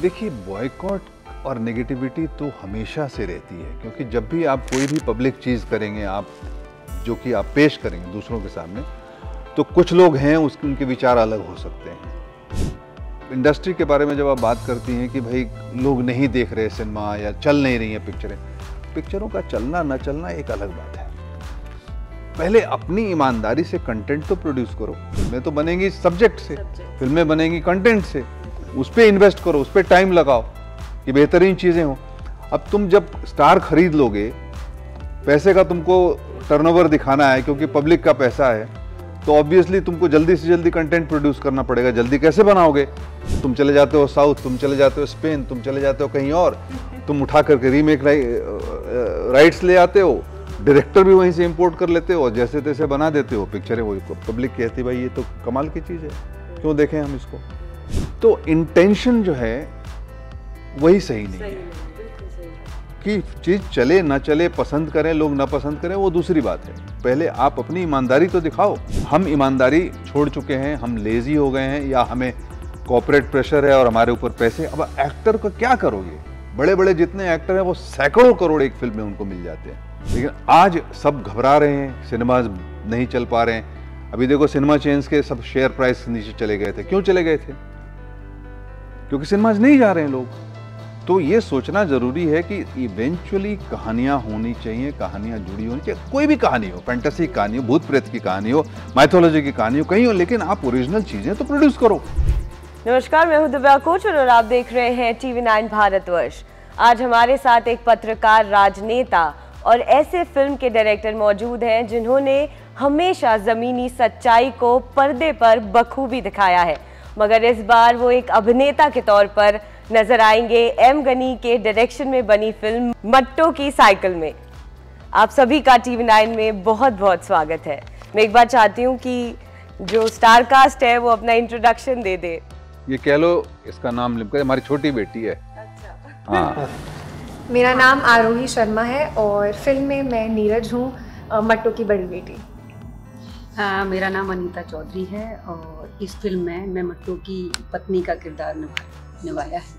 देखिए, बॉयकॉट और नेगेटिविटी तो हमेशा से रहती है, क्योंकि जब भी आप कोई भी पब्लिक चीज़ करेंगे, आप जो कि आप पेश करेंगे दूसरों के सामने, तो कुछ लोग हैं उसके उनके विचार अलग हो सकते हैं। इंडस्ट्री के बारे में जब आप बात करती हैं कि भाई लोग नहीं देख रहे सिनेमा या चल नहीं रही हैं पिक्चरों का चलना न चलना एक अलग बात है। पहले अपनी ईमानदारी से कंटेंट तो प्रोड्यूस करो। फिल्में तो बनेंगी सब्जेक्ट से, फिल्में बनेंगी कंटेंट से, उस पर इन्वेस्ट करो, उस पर टाइम लगाओ कि बेहतरीन चीज़ें हों। अब तुम जब स्टार खरीद लोगे, पैसे का तुमको टर्नओवर दिखाना है क्योंकि पब्लिक का पैसा है, तो ऑब्वियसली तुमको जल्दी से जल्दी कंटेंट प्रोड्यूस करना पड़ेगा। जल्दी कैसे बनाओगे? तुम चले जाते हो साउथ, तुम चले जाते हो स्पेन, तुम चले जाते हो कहीं और, तुम उठा करके रीमेक राइट्स ले आते हो, डायरेक्टर भी वहीं से इंपोर्ट कर लेते हो और जैसे तैसे बना देते हो पिक्चरें। वो पब्लिक कहती भाई ये तो कमाल की चीज़ है, क्यों देखें हम इसको। तो इंटेंशन जो है वही सही नहीं है कि चीज़ चले ना चले, पसंद करें लोग ना पसंद करें, वो दूसरी बात है। पहले आप अपनी ईमानदारी तो दिखाओ। हम ईमानदारी छोड़ चुके हैं, हम लेजी हो गए हैं, या हमें कॉर्पोरेट प्रेशर है और हमारे ऊपर पैसे। अब एक्टर को क्या करोगे? बड़े बड़े जितने एक्टर हैं वो सैकड़ों करोड़ एक फिल्म में उनको मिल जाते हैं, लेकिन आज सब घबरा रहे हैं, सिनेमाज नहीं चल पा रहे हैं। अभी देखो सिनेमा चेन्स के सब शेयर प्राइस नीचे चले गए थे। क्यों चले गए थे? क्योंकि सिनेमाज नहीं जा रहे हैं लोग। तो ये सोचना जरूरी है कि इवेंचुअली कहानियां होनी चाहिए, कहानियां जुड़ी होनी चाहिए। कोई भी कहानी हो, फैंटेसी कहानी हो, भूत प्रेत की कहानी हो, माइथोलॉजी की कहानी हो, कहीं हो, लेकिन आप ओरिजिनल चीजें तो प्रोड्यूस करो। नमस्कार, मैं हूं दिव्या कोचर और आप देख रहे हैं TV9 भारतवर्ष। आज हमारे साथ एक पत्रकार, राजनेता और ऐसे फिल्म के डायरेक्टर मौजूद हैं जिन्होंने हमेशा जमीनी सच्चाई को पर्दे पर बखूबी दिखाया है, मगर इस बार वो एक अभिनेता के तौर पर नजर आएंगे एम गनी के डायरेक्शन में बनी फिल्म मट्टो की साइकिल में। आप सभी का TV9 में बहुत बहुत स्वागत है। मैं एक बार चाहती हूँ कि जो स्टार कास्ट है वो अपना इंट्रोडक्शन दे दे। ये कह लो इसका नाम लिखकर, हमारी छोटी बेटी है। अच्छा। हाँ। मेरा नाम आरोही शर्मा है और फिल्म में मैं नीरज हूँ, मट्टो की बड़ी बेटी। हाँ, मेरा नाम अनीता चौधरी है और इस फिल्म में मैं मट्टो की पत्नी का किरदार निभाया है।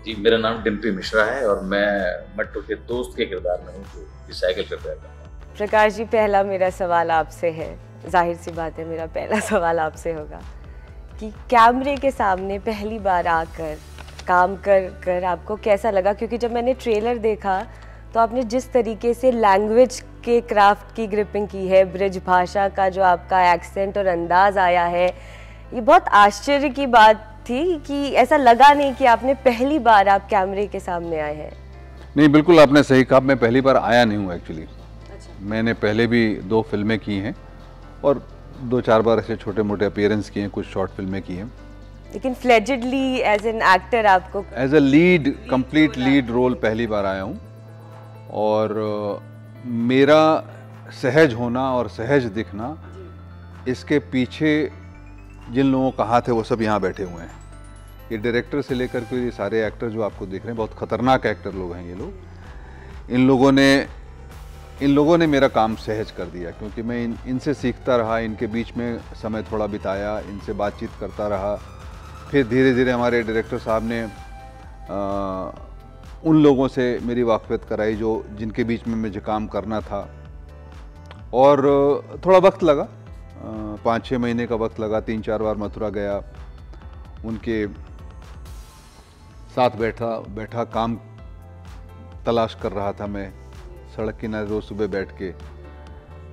जी, मेरा नाम डिम्पी मिश्रा है और मैं मट्टो के दोस्त के किरदार में हूँ जो इस साइकिल पर बैठा हूँ। प्रकाश जी, पहला मेरा सवाल आपसे है, जाहिर सी बात है मेरा पहला सवाल आपसे होगा कि कैमरे के सामने पहली बार आकर काम कर आपको कैसा लगा? क्योंकि जब मैंने ट्रेलर देखा तो आपने जिस तरीके से लैंग्वेज के क्राफ्ट की ग्रिपिंग की है, ब्रिज भाषा का जो आपका एक्सेंट और अंदाज आया है, ये बहुत आश्चर्य की बात थी कि ऐसा लगा नहीं कि आपने पहली बार आप कैमरे के सामने आए हैं। नहीं, बिल्कुल आपने सही कहा। मैं पहली बार आया नहीं हूँ एक्चुअली। मैंने पहले भी 2 फिल्में की हैं और 2-4 बार ऐसे छोटे मोटे अपीयरेंस किए हैं, कुछ शॉर्ट फिल्में की हैं, लेकिन फ्लेजेडली एज एन एक्टर आपको as a lead, complete lead role पहली बार आया हूँ। और मेरा सहज होना और सहज दिखना, इसके पीछे जिन लोगों का हाथ है वो सब यहाँ बैठे हुए हैं। ये डायरेक्टर से लेकर के ये सारे एक्टर जो आपको दिख रहे हैं, बहुत खतरनाक एक्टर लोग हैं ये लोग। इन लोगों ने मेरा काम सहज कर दिया, क्योंकि मैं इनसे सीखता रहा, इनके बीच में समय थोड़ा बिताया, इनसे बातचीत करता रहा। फिर धीरे धीरे हमारे डायरेक्टर साहब ने उन लोगों से मेरी वाकफियत कराई जिनके बीच में मुझे काम करना था, और थोड़ा वक्त लगा, 5-6 महीने का वक्त लगा। 3-4 बार मथुरा गया, उनके साथ बैठा काम तलाश कर रहा था मैं, सड़क किनारे रोज सुबह बैठ के।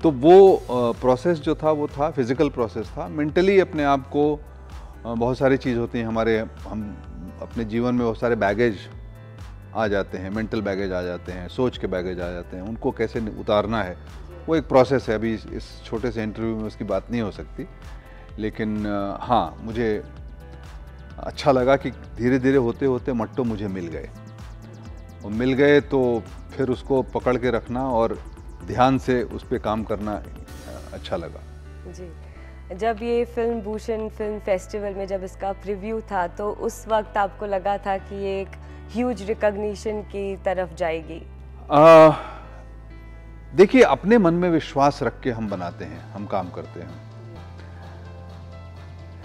तो वो प्रोसेस जो था वो था फिजिकल प्रोसेस था। मेंटली अपने आप को बहुत सारी चीज़ होती हैं हम अपने जीवन में बहुत सारे बैगेज आ जाते हैं, मेंटल बैगेज आ जाते हैं, सोच के बैगेज आ जाते हैं, उनको कैसे उतारना है वो एक प्रोसेस है। अभी इस छोटे से इंटरव्यू में उसकी बात नहीं हो सकती, लेकिन हाँ, मुझे अच्छा लगा कि धीरे धीरे होते होते मट्टो मुझे मिल गए। वो मिल गए तो फिर उसको पकड़ के रखना और ध्यान से उस पर काम करना अच्छा लगा। जी, जब ये फिल्म भूषण फिल्म फेस्टिवल में जब इसका प्रीव्यू था तो उस वक्त आपको लगा था कि ये एक ह्यूज रिकॉग्निशन की तरफ जाएगी? देखिए, अपने मन में विश्वास रख के हम बनाते हैं, हम काम करते हैं।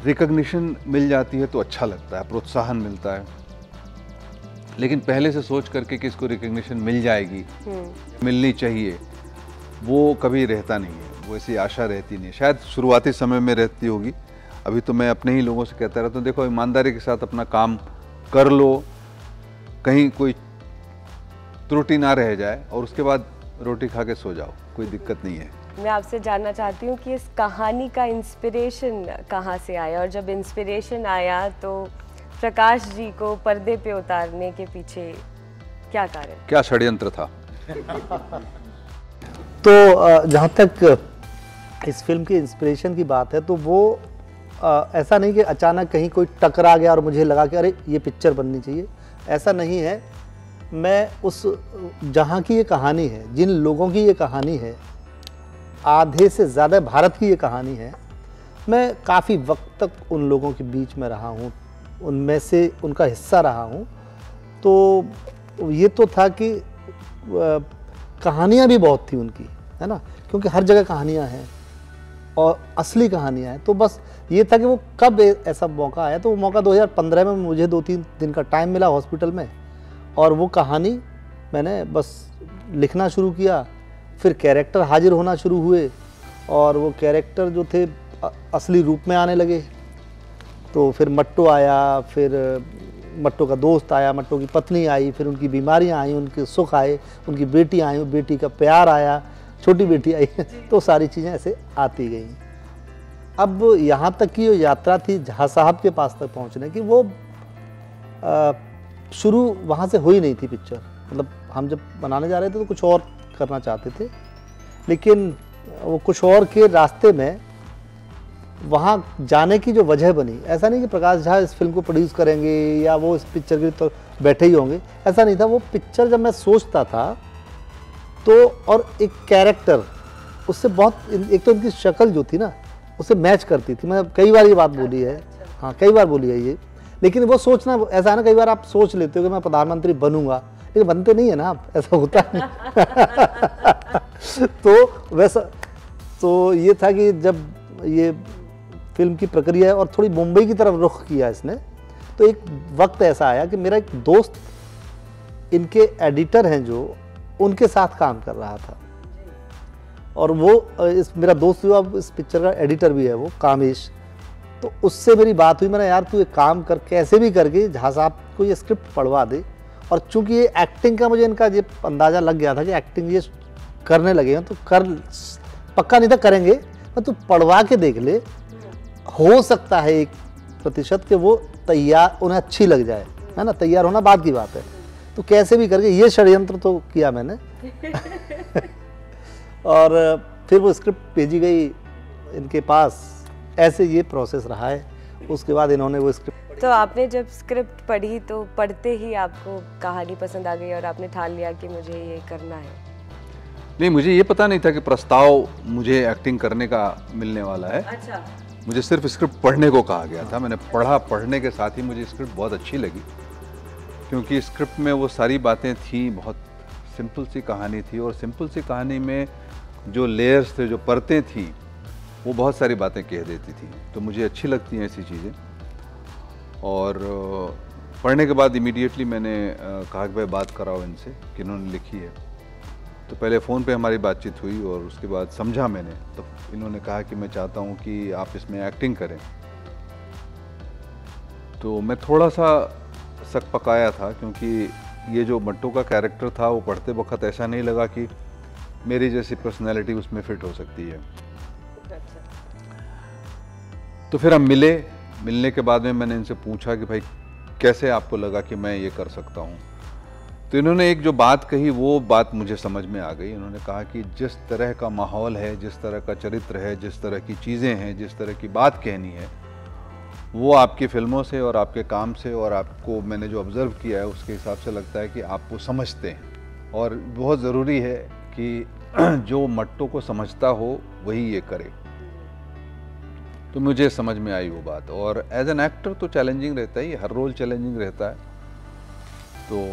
रिकॉग्निशन मिल जाती है तो अच्छा लगता है, प्रोत्साहन मिलता है। लेकिन पहले से सोच करके कि इसको रिकग्निशन मिल जाएगी, मिलनी चाहिए, वो कभी रहता नहीं है, वो ऐसी आशा रहती नहीं। शायद शुरुआती समय में रहती होगी। अभी तो मैं अपने ही लोगों से कहता रहता हूँ, देखो ईमानदारी के साथ अपना काम कर लो, कहीं कोई त्रुटि ना रह जाए और उसके बाद रोटी खा के सो जाओ, कोई दिक्कत नहीं है। मैं आपसे जानना चाहती हूँ कि इस कहानी का इंस्पिरेशन कहाँ से आया, और जब इंस्पिरेशन आया तो प्रकाश जी को पर्दे पे उतारने के पीछे क्या कारण, क्या षड्यंत्र था? तो जहाँ तक इस फिल्म की इंस्पिरेशन की बात है, तो वो ऐसा नहीं कि अचानक कहीं कोई टकरा गया और मुझे लगा कि अरे ये पिक्चर बननी चाहिए, ऐसा नहीं है। मैं उस जहाँ की ये कहानी है, जिन लोगों की ये कहानी है, आधे से ज़्यादा भारत की ये कहानी है, मैं काफ़ी वक्त तक उन लोगों के बीच में रहा हूँ, उनमें से उनका हिस्सा रहा हूँ। तो ये तो था कि कहानियाँ भी बहुत थी उनकी, है ना, क्योंकि हर जगह कहानियाँ हैं और असली कहानियाँ हैं। तो बस ये था कि वो कब ऐसा मौका आया, तो वो मौका 2015 में मुझे 2-3 दिन का टाइम मिला हॉस्पिटल में, और वो कहानी मैंने बस लिखना शुरू किया। फिर कैरेक्टर हाजिर होना शुरू हुए और वो कैरेक्टर जो थे असली रूप में आने लगे। तो फिर मट्टू आया, फिर मट्टू का दोस्त आया, मट्टू की पत्नी आई, फिर उनकी बीमारियां आई, उनके सुख आए, उनकी बेटी आई, बेटी का प्यार आया, छोटी बेटी आई तो सारी चीज़ें ऐसे आती गई। अब यहाँ तक की जो यात्रा थी जहाँ साहब के पास तक पहुँचने की, वो शुरू वहाँ से हुई नहीं थी पिक्चर। मतलब हम जब बनाने जा रहे थे तो कुछ और करना चाहते थे, लेकिन वो कुछ और के रास्ते में वहाँ जाने की जो वजह बनी, ऐसा नहीं कि प्रकाश झा इस फिल्म को प्रोड्यूस करेंगे या वो इस पिक्चर के तो बैठे ही होंगे, ऐसा नहीं था। वो पिक्चर जब मैं सोचता था तो, और एक कैरेक्टर उससे बहुत, एक तो इनकी शक्ल जो थी ना उससे मैच करती थी। मैं कई बार ये बात बोली है, हाँ कई बार बोली है ये, लेकिन वो सोचना ऐसा है ना, कई बार आप सोच लेते हो कि मैं प्रधानमंत्री बनूंगा, लेकिन बनते नहीं है ना आप, ऐसा होता नहीं तो वैसा, तो ये था कि जब ये फिल्म की प्रक्रिया है और थोड़ी मुंबई की तरफ रुख किया इसने, तो एक वक्त ऐसा आया कि मेरा एक दोस्त इनके एडिटर हैं जो, उनके साथ काम कर रहा था, और वो इस मेरा दोस्त जो अब इस पिक्चर का एडिटर भी है, वो कामेश। तो उससे मेरी बात हुई, मैंने यार तू एक काम कर, कैसे भी करके झा साहब को ये स्क्रिप्ट पढ़वा दे। और चूंकि ये एक्टिंग का मुझे इनका ये अंदाज़ा लग गया था कि एक्टिंग ये करने लगे हैं, तो कर, पक्का नहीं था करेंगे, पर तू पढ़वा के देख ले, हो सकता है 1% के वो तैयार, उन्हें अच्छी लग जाए, है ना, तैयार होना बात की बात है। तो कैसे भी करके ये षड्यंत्र तो किया मैंने और फिर वो स्क्रिप्ट भेजी गई इनके पास, ऐसे ये प्रोसेस रहा है। उसके बाद इन्होंने वो स्क्रिप्ट, तो आपने जब स्क्रिप्ट पढ़ी तो पढ़ते ही आपको कहानी पसंद आ गई और आपने ठान लिया कि मुझे ये करना है? नहीं, मुझे ये पता नहीं था कि प्रस्ताव मुझे एक्टिंग करने का मिलने वाला है। अच्छा। मुझे सिर्फ स्क्रिप्ट पढ़ने को कहा गया था। मैंने पढ़ा, पढ़ने के साथ ही मुझे स्क्रिप्ट बहुत अच्छी लगी, क्योंकि स्क्रिप्ट में वो सारी बातें थी, बहुत सिंपल सी कहानी थी, और सिंपल सी कहानी में जो लेयर्स थे, जो परतें थी, वो बहुत सारी बातें कह देती थी। तो मुझे अच्छी लगती हैं ऐसी चीज़ें। और पढ़ने के बाद इमीडिएटली मैंने कहा कि भाई बात कराओ इनसे कि इन्होंने लिखी है। तो पहले फ़ोन पे हमारी बातचीत हुई और उसके बाद समझा मैंने, तो इन्होंने कहा कि मैं चाहता हूँ कि आप इसमें एक्टिंग करें। तो मैं थोड़ा सा शक पकाया था, क्योंकि ये जो मट्टू का कैरेक्टर था वो पढ़ते वक्त ऐसा नहीं लगा कि मेरी जैसी पर्सनैलिटी उसमें फिट हो सकती है। तो फिर हम मिलने के बाद में मैंने इनसे पूछा कि भाई कैसे आपको लगा कि मैं ये कर सकता हूँ। तो इन्होंने एक जो बात कही, वो बात मुझे समझ में आ गई। इन्होंने कहा कि जिस तरह का माहौल है, जिस तरह का चरित्र है, जिस तरह की चीज़ें हैं, जिस तरह की बात कहनी है, वो आपकी फिल्मों से और आपके काम से और आपको मैंने जो ऑब्ज़र्व किया है उसके हिसाब से लगता है कि आप वो समझते हैं। और बहुत ज़रूरी है कि जो मट्टू को समझता हो वही ये करे। तो मुझे समझ में आई वो बात। और एज एन एक्टर तो चैलेंजिंग रहता है, हर रोल चैलेंजिंग रहता है। तो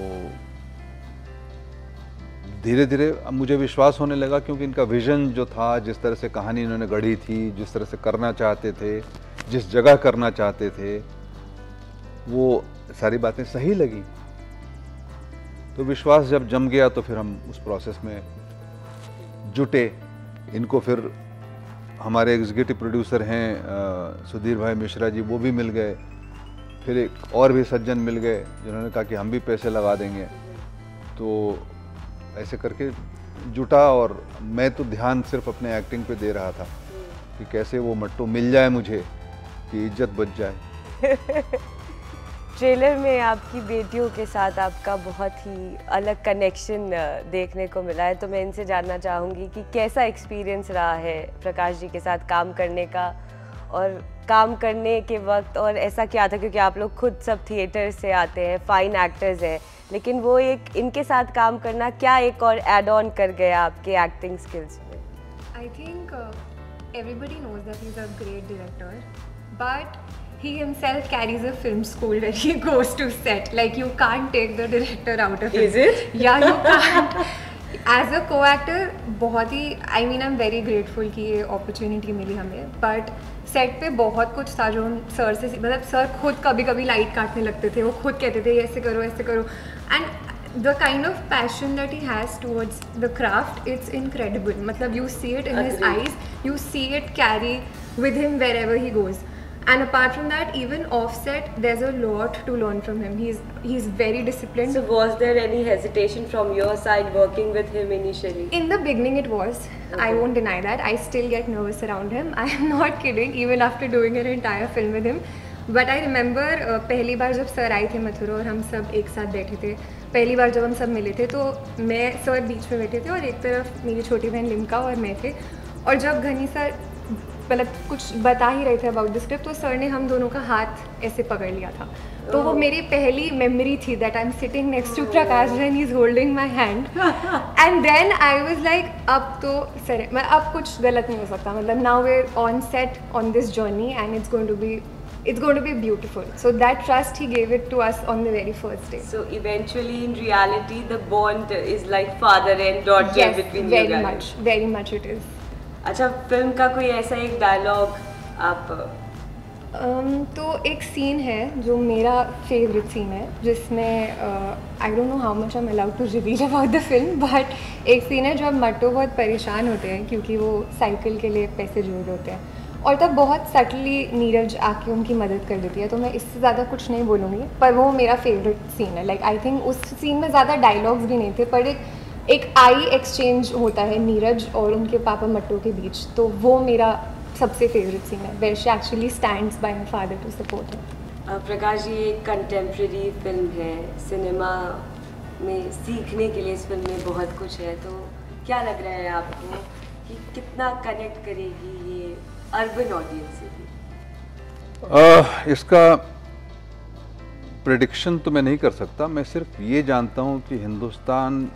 धीरे धीरे मुझे विश्वास होने लगा, क्योंकि इनका विज़न जो था, जिस तरह से कहानी इन्होंने गढ़ी थी, जिस तरह से करना चाहते थे, जिस जगह करना चाहते थे, वो सारी बातें सही लगी। तो विश्वास जब जम गया तो फिर हम उस प्रोसेस में जुटे। इनको फिर हमारे एग्जीक्यूटिव प्रोड्यूसर हैं सुधीर भाई मिश्रा जी, वो भी मिल गए। फिर एक और भी सज्जन मिल गए जिन्होंने कहा कि हम भी पैसे लगा देंगे। तो ऐसे करके जुटा और मैं तो ध्यान सिर्फ अपने एक्टिंग पे दे रहा था कि कैसे वो मट्टू मिल जाए मुझे कि इज्जत बच जाए। ट्रेलर में आपकी बेटियों के साथ आपका बहुत ही अलग कनेक्शन देखने को मिला है, तो मैं इनसे जानना चाहूँगी कि कैसा एक्सपीरियंस रहा है प्रकाश जी के साथ काम करने का, और काम करने के वक्त और ऐसा क्या था, क्योंकि आप लोग खुद सब थिएटर से आते हैं, फाइन एक्टर्स हैं, लेकिन वो एक इनके साथ काम करना क्या एक और एड ऑन कर गया आपके एक्टिंग स्किल्स में? I think everybody knows that he's a great director, but he himself carries a film school when he goes to set. Like, you can't take the director out of it. Is it? Yeah, you can't. As a co-actor, बहुत ही I mean I'm very grateful कि ये opportunity मिली हमें, but set पे बहुत कुछ था जो हम सर से, मतलब सर खुद कभी कभी लाइट काटने लगते थे, वो खुद कहते थे ऐसे करो ऐसे करो, and the kind of passion that he has towards the craft, it's incredible. मतलब you see it in his eyes, you see it carry with him wherever he goes. And apart from that, even offset, there's a lot to learn from him. He's very disciplined. So was there any hesitation from your side working with him initially? In the beginning it was. Okay. I won't deny that. I still get nervous around him. I am not kidding, even after doing an entire film with him. But I remember पहली बार जब sir आए थे मथुरा और हम सब एक साथ बैठे थे, पहली बार जब हम सब मिले थे, तो मैं सर बीच में बैठे थे और एक तरफ मेरी छोटी बहन लिम्का और मैं थे, और जब घनी सर मतलब कुछ बता ही रहे थे अबाउट द स्क्रिप्ट, तो सर ने हम दोनों का हाथ ऐसे पकड़ लिया था. तो वो मेरी पहली मेमोरी थी that I am sitting next to Prakash and he is holding my hand, and then I was like अब तो सर मैं अब कुछ गलत नहीं हो सकता, मतलब now we are on set on this journey and it's going to be beautiful. So that trust he gave it to us on the very first day. So eventually in reality the bond is like father and daughter yes, between you guys. very much it is. अच्छा, film का कोई ऐसा एक dialogue आप तो एक scene है जो मेरा फेवरेट सीन है, जिसमें I don't know how much I am allowed to reveal about the film, but एक सीन है जब मट्टू बहुत परेशान होते हैं क्योंकि वो साइकिल के लिए पैसे जोड़ रहे होते हैं, और तब बहुत सटली नीरज आके उनकी मदद कर देती है. तो मैं इससे ज़्यादा कुछ नहीं बोलूँगी, पर वो मेरा फेवरेट सीन है. लाइक आई थिंक उस सीन में ज़्यादा डायलॉग्स भी नहीं थे, पर एक आई एक्सचेंज होता है नीरज और उनके पापा मट्टू के बीच, तो वो मेरा सबसे फेवरेट सीन है, where she actually stands by my father to support him. Prakash ji, एक कंटेम्प्रेरी फिल्म है, सिनेमा में सीखने के लिए इस फिल्म में बहुत कुछ है, तो क्या लग रहा है आपको कि कितना कनेक्ट करेगी ये अर्बन ऑडियंस से भी? इसका प्रेडिक्शन तो मैं नहीं कर सकता. मैं सिर्फ ये जानता हूँ कि हिंदुस्तान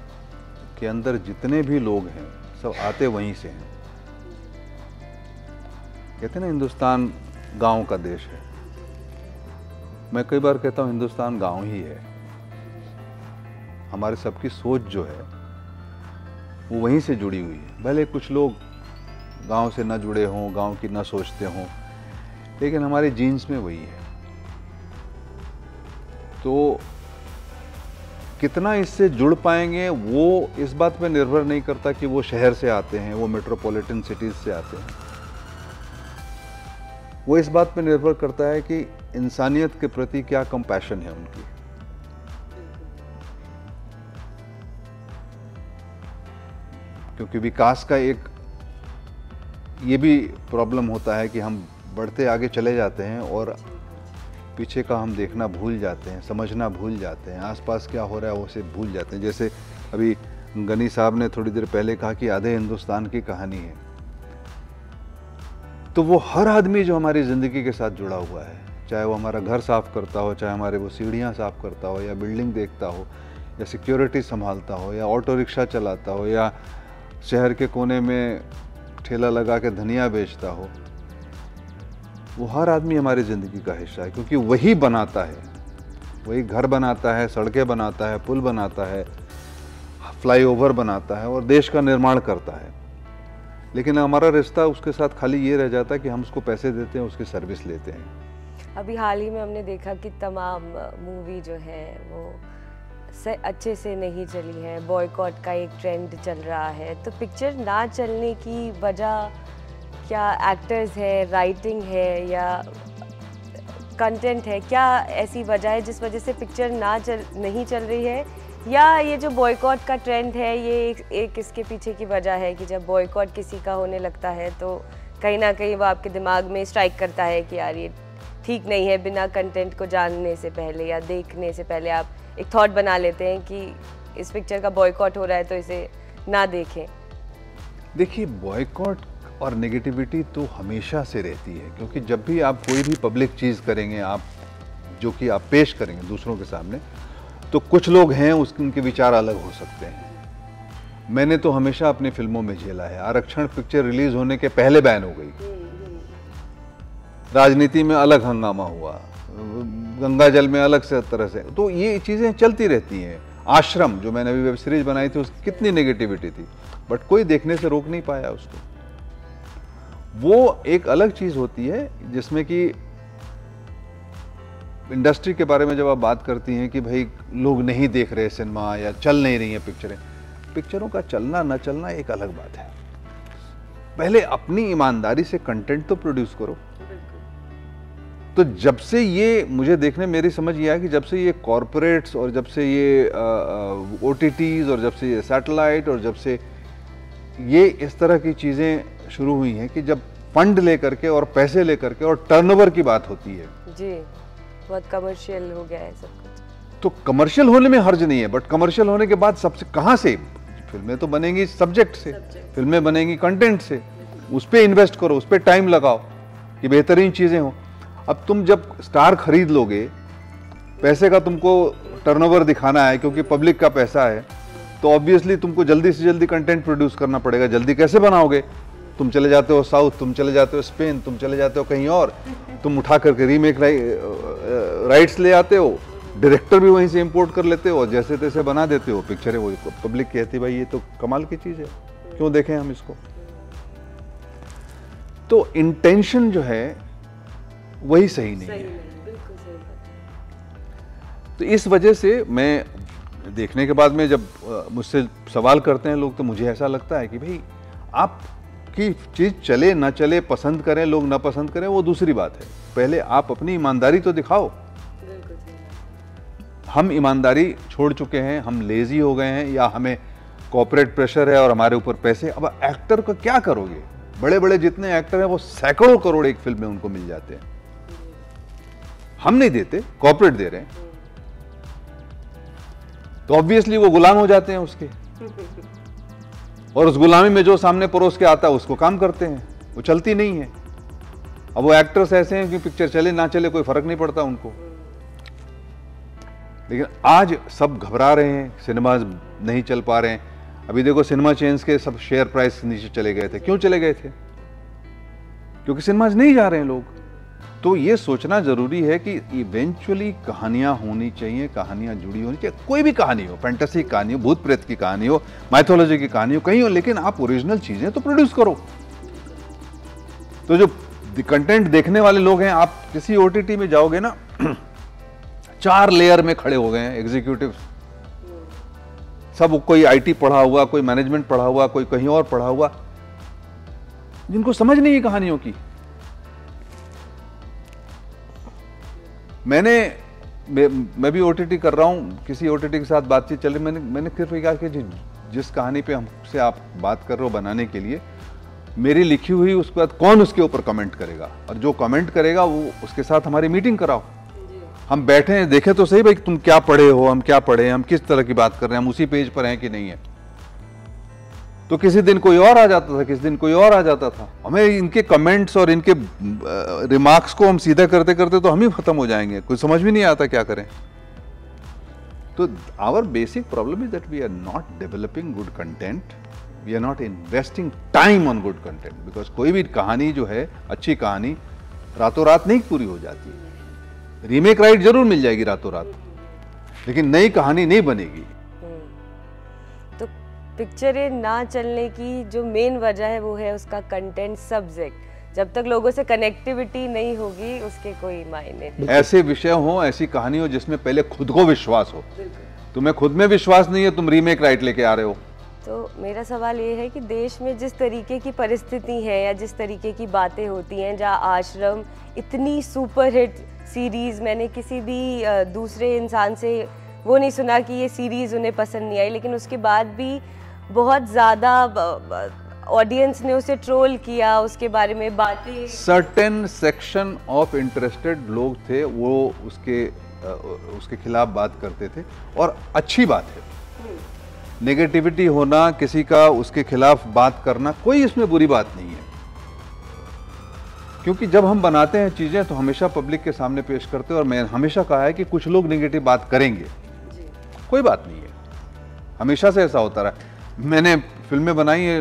के अंदर जितने भी लोग हैं सब आते वहीं से हैं. कहते हैं ना हिंदुस्तान गांव का देश है. मैं कई बार कहता हूँ हिंदुस्तान गांव ही है. हमारे सबकी सोच जो है वो वहीं से जुड़ी हुई है. भले कुछ लोग गांव से ना जुड़े हों, गांव की ना सोचते हों, लेकिन हमारे जीन्स में वही है. तो कितना इससे जुड़ पाएंगे वो इस बात पे निर्भर नहीं करता कि वो शहर से आते हैं, वो मेट्रोपॉलिटन सिटीज से आते हैं. वो इस बात पे निर्भर करता है कि इंसानियत के प्रति क्या कंपैशन है उनकी. क्योंकि विकास का एक ये भी प्रॉब्लम होता है कि हम बढ़ते आगे चले जाते हैं और पीछे का हम देखना भूल जाते हैं, समझना भूल जाते हैं, आसपास क्या हो रहा है वो से भूल जाते हैं. जैसे अभी गनी साहब ने थोड़ी देर पहले कहा कि आधे हिंदुस्तान की कहानी है, तो वो हर आदमी जो हमारी ज़िंदगी के साथ जुड़ा हुआ है, चाहे वो हमारा घर साफ़ करता हो, चाहे हमारे वो सीढ़ियाँ साफ़ करता हो, या बिल्डिंग देखता हो, या सिक्योरिटी संभालता हो, या ऑटो रिक्शा चलाता हो, या शहर के कोने में ठेला लगा के धनिया बेचता हो, वो हर आदमी हमारी ज़िंदगी का हिस्सा है. क्योंकि वही बनाता है, वही घर बनाता है, सड़कें बनाता है, पुल बनाता है, फ्लाईओवर बनाता है और देश का निर्माण करता है. लेकिन हमारा रिश्ता उसके साथ खाली ये रह जाता है कि हम उसको पैसे देते हैं, उसकी सर्विस लेते हैं. अभी हाल ही में हमने देखा कि तमाम मूवी जो है वो अच्छे से नहीं चली है, बॉयकॉट का एक ट्रेंड चल रहा है, तो पिक्चर ना चलने की वजह क्या एक्टर्स है, राइटिंग है या कंटेंट है? क्या ऐसी वजह है जिस वजह से पिक्चर नहीं चल रही है, या ये जो बॉयकॉट का ट्रेंड है ये एक इसके पीछे की वजह है कि जब बॉयकॉट किसी का होने लगता है तो कहीं ना कहीं वो आपके दिमाग में स्ट्राइक करता है कि यार ये ठीक नहीं है, बिना कंटेंट को जानने से पहले या देखने से पहले आप एक थॉट बना लेते हैं कि इस पिक्चर का बॉयकॉट हो रहा है तो इसे ना देखें? देखिए, बॉयकॉट और नेगेटिविटी तो हमेशा से रहती है, क्योंकि जब भी आप कोई भी पब्लिक चीज़ करेंगे, आप जो कि आप पेश करेंगे दूसरों के सामने, तो कुछ लोग हैं उनके विचार अलग हो सकते हैं। मैंने तो हमेशा अपनी फिल्मों में झेला है। आरक्षण पिक्चर रिलीज होने के पहले बैन हो गई, राजनीति में अलग हंगामा हुआ, गंगा जल में अलग से तरह से, तो ये चीज़ें चलती रहती हैं। आश्रम जो मैंने अभी वेब सीरीज बनाई थी उसकी कितनी नेगेटिविटी थी, बट कोई देखने से रोक नहीं पाया उसको। वो एक अलग चीज़ होती है जिसमें कि इंडस्ट्री के बारे में जब आप बात करती हैं कि भाई लोग नहीं देख रहे सिनेमा या चल नहीं रही हैं पिक्चरें, पिक्चरों का चलना न चलना एक अलग बात है। पहले अपनी ईमानदारी से कंटेंट तो प्रोड्यूस करो। तो जब से ये मुझे देखने मेरी समझ ये आया कि जब से ये कॉरपोरेट्स और जब से ये OTTs और जब से ये सैटेलाइट और जब से ये इस तरह की चीज़ें शुरू हुई हैं कि जब फंड लेकर के और पैसे लेकर के और टर्नओवर की बात होती है जी, बहुत कमर्शियल हो गया है सब कुछ। तो कमर्शियल होने में हर्ज नहीं है, बट कमर्शियल होने के बाद सबसे कहाँ से फिल्में तो बनेंगी सब्जेक्ट से, फिल्में बनेंगी कंटेंट से, उस पर इन्वेस्ट करो, उस पर टाइम लगाओ कि बेहतरीन चीज़ें हो। अब तुम जब स्टार खरीद लोगे, पैसे का तुमको टर्नओवर दिखाना है क्योंकि पब्लिक का पैसा है, तो ऑब्वियसली तुमको जल्दी से जल्दी कंटेंट प्रोड्यूस करना पड़ेगा। जल्दी कैसे बनाओगे? तुम चले जाते हो साउथ, तुम चले जाते हो स्पेन, तुम चले जाते हो कहीं और, तुम उठा करके रीमेक राइट्स ले आते हो, डायरेक्टर भी वहीं से इंपोर्ट कर लेते हो और जैसे तैसे बना देते हो पिक्चरें। वो पब्लिक कहती भाई ये तो कमाल की चीज़ है, क्यों देखें हम इसको। तो इंटेंशन जो है वही सही नहीं है। बिल्कुल सही बात। तो इस वजह से मैं देखने के बाद में जब मुझसे सवाल करते हैं लोग, तो मुझे ऐसा लगता है कि भाई आपकी चीज़ चले ना चले, पसंद करें लोग ना पसंद करें, वो दूसरी बात है। पहले आप अपनी ईमानदारी तो दिखाओ। हम ईमानदारी छोड़ चुके हैं, हम लेजी हो गए हैं, या हमें कॉर्पोरेट प्रेशर है और हमारे ऊपर पैसे। अब एक्टर को क्या करोगे? बड़े बड़े जितने एक्टर हैं वो सैकड़ों करोड़ एक फिल्म में उनको मिल जाते हैं। हम नहीं देते, कॉर्पोरेट दे रहे हैं, तो ऑब्वियसली वो गुलाम हो जाते हैं उसके, और उस गुलामी में जो सामने परोस के आता है उसको काम करते हैं, वो चलती नहीं है। अब वो एक्टर्स ऐसे हैं कि पिक्चर चले ना चले कोई फर्क नहीं पड़ता उनको। लेकिन आज सब घबरा रहे हैं, सिनेमा नहीं चल पा रहे हैं। अभी देखो सिनेमा चेन्स के सब शेयर प्राइस नीचे चले गए थे। क्यों चले गए थे? क्योंकि सिनेमाज नहीं जा रहे हैं लोग। तो ये सोचना जरूरी है कि इवेंचुअली कहानियां होनी चाहिए, कहानियां जुड़ी होनी चाहिए। कोई भी कहानी हो, फैंटेसी कहानी हो, भूत प्रेत की कहानी हो, माइथोलॉजी की कहानी हो, कहीं हो, लेकिन आप ओरिजिनल चीजें तो प्रोड्यूस करो। तो जो कंटेंट देखने वाले लोग हैं, आप किसी OTT में जाओगे ना, 4 लेयर में खड़े हो गए हैं एग्जीक्यूटिव, सब कोई IT पढ़ा हुआ, कोई मैनेजमेंट पढ़ा हुआ, कोई कहीं और पढ़ा हुआ, जिनको समझ नहीं है कहानियों की। मैं भी OTT कर रहा हूँ, किसी OTT के साथ बातचीत चल रही, मैंने सिर्फ कहा कि जिस कहानी पे हमसे आप बात कर रहे हो बनाने के लिए, मेरी लिखी हुई उसके बाद कौन उसके ऊपर कमेंट करेगा, और जो कमेंट करेगा वो उसके साथ हमारी मीटिंग कराओ। हम बैठे हैं, देखें तो सही भाई तुम क्या पढ़े हो, हम क्या पढ़े हैं, हम किस तरह की बात कर रहे हैं, हम उसी पेज पर हैं कि नहीं है। तो किसी दिन कोई और आ जाता था, किसी दिन कोई और आ जाता था। हमें इनके कमेंट्स और इनके रिमार्क्स को हम सीधा करते करते तो हम ही खत्म हो जाएंगे, कुछ समझ भी नहीं आता क्या करें। तो our basic problem is that we are not developing good content, we are not investing time on good content. Because कोई भी कहानी जो है, अच्छी कहानी रातों रात नहीं पूरी हो जाती है। रीमेक राइट जरूर मिल जाएगी रातों रात, लेकिन नई कहानी नहीं बनेगी। तो पिक्चरें ना चलने की जो मेन वजह है वो है उसका कंटेंट सब्जेक्ट। जब तक लोगों से कनेक्टिविटी नहीं होगी उसके कोई मायने नहीं। ऐसे विषय हो, ऐसी कहानी हो जिसमें पहले खुद को विश्वास हो तुम्हें खुद में विश्वास नहीं है, तुम रीमेक राइट लेके आ रहे हो। तो मेरा सवाल ये है कि देश में जिस तरीके की परिस्थिति है या जिस तरीके की बातें होती हैं, जहाँ आश्रम इतनी सुपरहिट सीरीज, मैंने किसी भी दूसरे इंसान से वो नहीं सुना कि ये सीरीज उन्हें पसंद नहीं आई, लेकिन उसके बाद भी बहुत ज़्यादा ऑडियंस ने उसे ट्रोल किया, उसके बारे में बातें। सर्टेन सेक्शन ऑफ इंटरेस्टेड लोग थे वो उसके खिलाफ बात करते थे, और अच्छी बात है। नेगेटिविटी होना, किसी का उसके खिलाफ बात करना, कोई इसमें बुरी बात नहीं है, क्योंकि जब हम बनाते हैं चीजें तो हमेशा पब्लिक के सामने पेश करते हैं। और मैं हमेशा कहा है कि कुछ लोग नेगेटिव बात करेंगे, कोई बात नहीं है, हमेशा से ऐसा होता रहा। मैंने फिल्में बनाई है,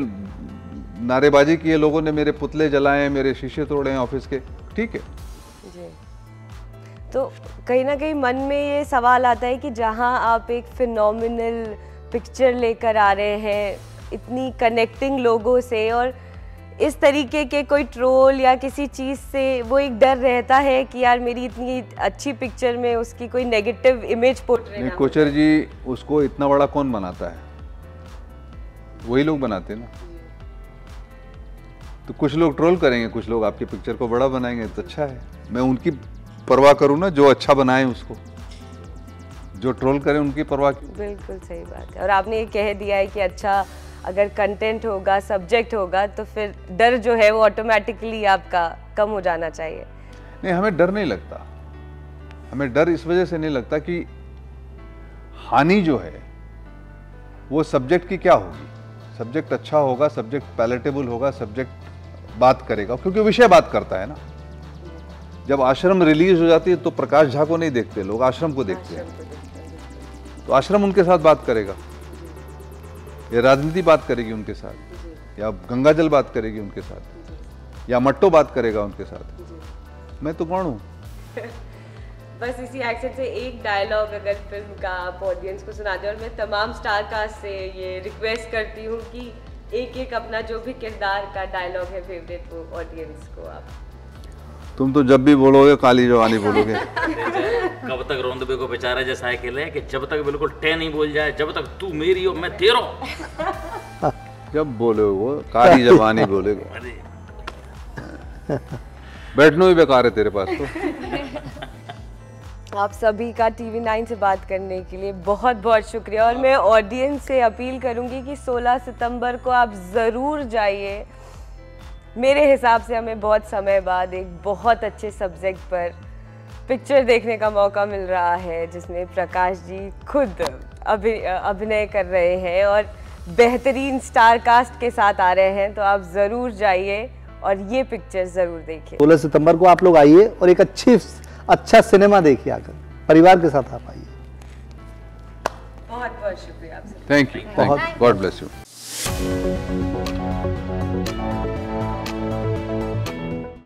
नारेबाजी की है, लोगों ने मेरे पुतले जलाए, मेरे शीशे तोड़े हैं ऑफिस के, ठीक है जी। तो कहीं ना कहीं मन में ये सवाल आता है कि जहां आप एक फिनोमिनल पिक्चर लेकर आ रहे हैं, इतनी कनेक्टिंग लोगों से, और इस तरीके के कोई ट्रोल या किसी चीज़ से वो एक डर रहता है कि यार मेरी इतनी अच्छी पिक्चर में उसकी कोई नेगेटिव इमेज पोर्ट्रे ना हो। कोचर जी, उसको इतना बड़ा कौन बनाता है? वही लोग बनाते हैं ना। तो कुछ लोग ट्रोल करेंगे, कुछ लोग आपकी पिक्चर को बड़ा बनाएंगे, तो अच्छा है। मैं उनकी परवाह करूँ ना, जो अच्छा बनाए उसको, जो ट्रोल करें उनकी परवाह क्यों? बिल्कुल सही बात है। और आपने ये कह दिया है कि अच्छा अगर कंटेंट होगा, सब्जेक्ट होगा, तो फिर डर जो है वो ऑटोमेटिकली आपका कम हो जाना चाहिए। नहीं, हमें डर नहीं लगता। हमें डर इस वजह से नहीं लगता कि हानि जो है वो सब्जेक्ट की क्या होगी। सब्जेक्ट अच्छा होगा, सब्जेक्ट पैलेटेबल होगा, सब्जेक्ट बात करेगा, क्योंकि विषय बात करता है ना। जब आश्रम रिलीज हो जाती है तो प्रकाश झा को नहीं देखते लोग, आश्रम को देखते हैं। तो आश्रम उनके साथ बात करेगा, या राजनीति बात करेगी उनके साथ, या गंगा जल बात करेगी उनके साथ, या मट्टो बात करेगा उनके साथ। मैं तो कौन हूँ? बस इसी एक्सेंट से एक डायलॉग अगर फिल्म का आप ऑडियंस को सुना दें। और मैं तमाम स्टार कास्ट से ये रिक्वेस्ट करती हूँ कि एक एक अपना जो भी किरदार का डायलॉग है फेवरेट, वो ऑडियंस को आप। तुम तो जब भी बोलोगे काली जवानी बोलोगे। कब तक रोंदबे को बेचारा जैसा साइकिल है कि जब तक बिल्कुल टे नहीं बोल जाए, जब तक तू मेरी हो मैं तेरा। जब बोले वो काली जवानी बोलेगा, बैठना भी बेकार है तेरे पास तो। आप सभी का TV9 से बात करने के लिए बहुत बहुत शुक्रिया। और मैं ऑडियंस से अपील करूंगी कि 16 सितंबर को आप ज़रूर जाइए। मेरे हिसाब से हमें बहुत समय बाद एक बहुत अच्छे सब्जेक्ट पर पिक्चर देखने का मौका मिल रहा है, जिसमें प्रकाश जी खुद अभिनय कर रहे हैं और बेहतरीन स्टार कास्ट के साथ आ रहे हैं। तो आप ज़रूर जाइए और ये पिक्चर ज़रूर देखिए। 16 सितंबर को आप लोग आइए और एक अच्छा सिनेमा देखिए, आकर परिवार के साथ आप आइए। बहुत बहुत शुक्रिया आपसे। Thank you, God bless you.